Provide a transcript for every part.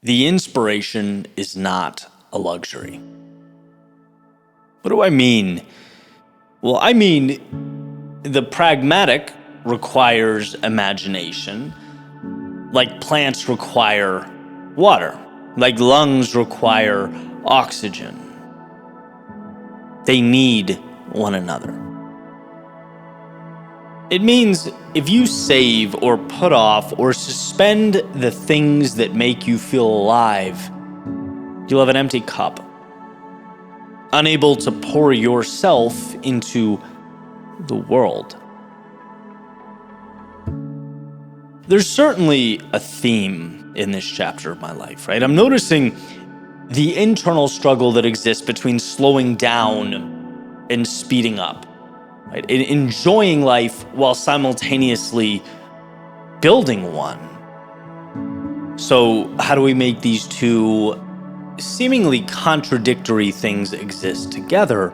The inspiration is not a luxury. What do I mean? Well, I mean the pragmatic requires imagination, like plants require water, like lungs require oxygen. They need one another. It means if you save or put off or suspend the things that make you feel alive, you'll have an empty cup, unable to pour yourself into the world. There's certainly a theme in this chapter of my life, right? I'm noticing the internal struggle that exists between slowing down and speeding up, right? Enjoying life while simultaneously building one. So how do we make these two seemingly contradictory things exist together?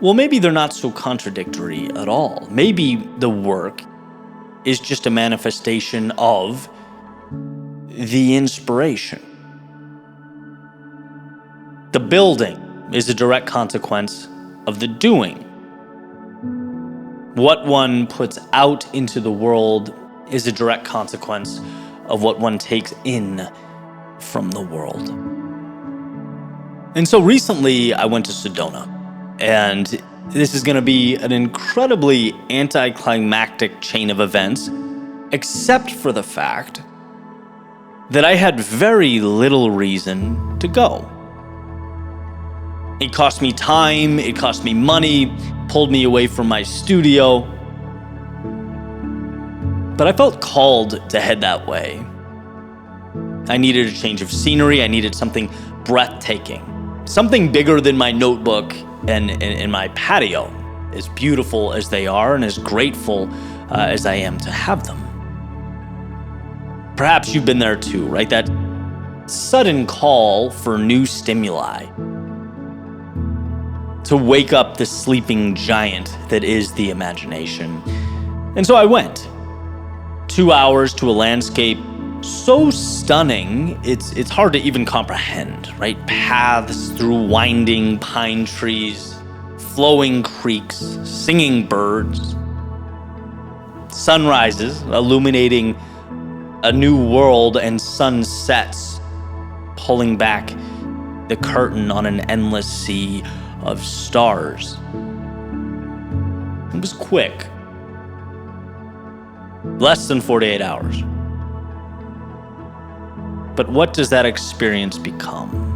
Well, maybe they're not so contradictory at all. Maybe the work is just a manifestation of the inspiration. The building is a direct consequence of the doing. What one puts out into the world is a direct consequence of what one takes in from the world. And so recently I went to Sedona, and this is going to be an incredibly anticlimactic chain of events, except for the fact that I had very little reason to go. It cost me time, it cost me money, pulled me away from my studio. But I felt called to head that way. I needed a change of scenery, I needed something breathtaking, something bigger than my notebook and my patio, as beautiful as they are and as grateful as I am to have them. Perhaps you've been there too, right? That sudden call for new stimuli, to wake up the sleeping giant that is the imagination. And so I went. 2 hours to a landscape so stunning, it's hard to even comprehend, right? Paths through winding pine trees, flowing creeks, singing birds, sunrises illuminating a new world, and sunsets pulling back the curtain on an endless sea of stars. It was quick. Less than 48 hours. But what does that experience become?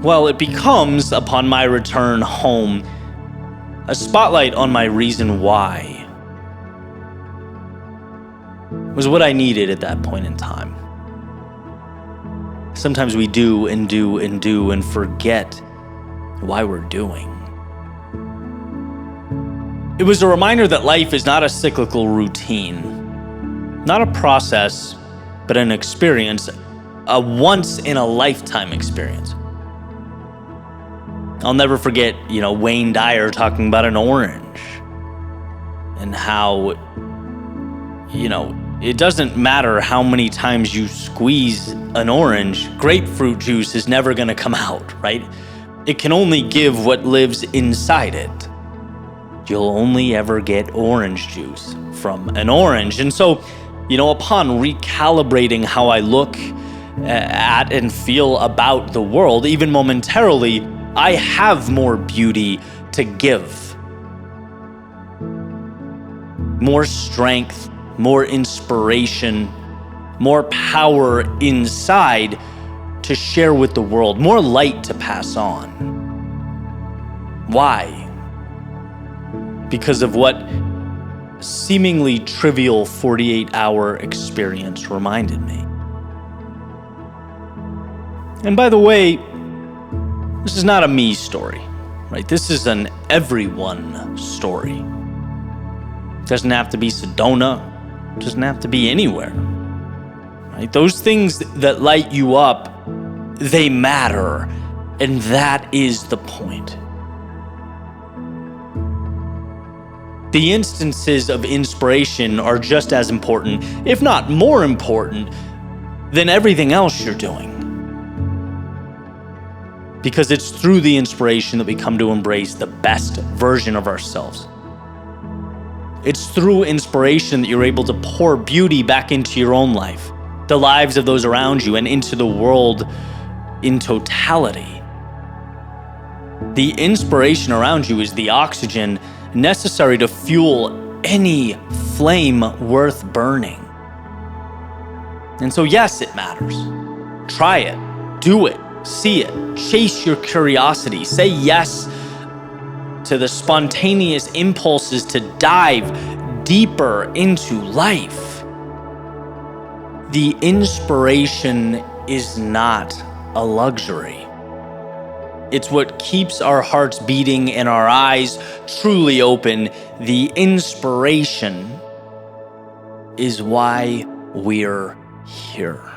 Well, it becomes, upon my return home, a spotlight on my reason why. It was what I needed at that point in time. Sometimes we do and do and do and forget why we're doing. It was a reminder that life is not a cyclical routine. Not a process, but an experience, a once-in-a-lifetime experience. I'll never forget, Wayne Dyer talking about an orange and how, it doesn't matter how many times you squeeze an orange, grapefruit juice is never going to come out, right? It can only give what lives inside it. You'll only ever get orange juice from an orange. And so, upon recalibrating how I look at and feel about the world, even momentarily, I have more beauty to give. More strength, more inspiration, more power inside to share with the world, more light to pass on. Why? Because of what seemingly trivial 48-hour experience reminded me. And by the way, this is not a me story, right? This is an everyone story. It doesn't have to be Sedona. It doesn't have to be anywhere, right? Those things that light you up, they matter, and that is the point. The instances of inspiration are just as important, if not more important, than everything else you're doing. Because it's through the inspiration that we come to embrace the best version of ourselves. It's through inspiration that you're able to pour beauty back into your own life, the lives of those around you, and into the world in totality. The inspiration around you is the oxygen necessary to fuel any flame worth burning. And so yes, it matters. Try it, do it, see it, chase your curiosity, say yes to the spontaneous impulses to dive deeper into life. The inspiration is not a luxury. It's what keeps our hearts beating and our eyes truly open. The inspiration is why we're here.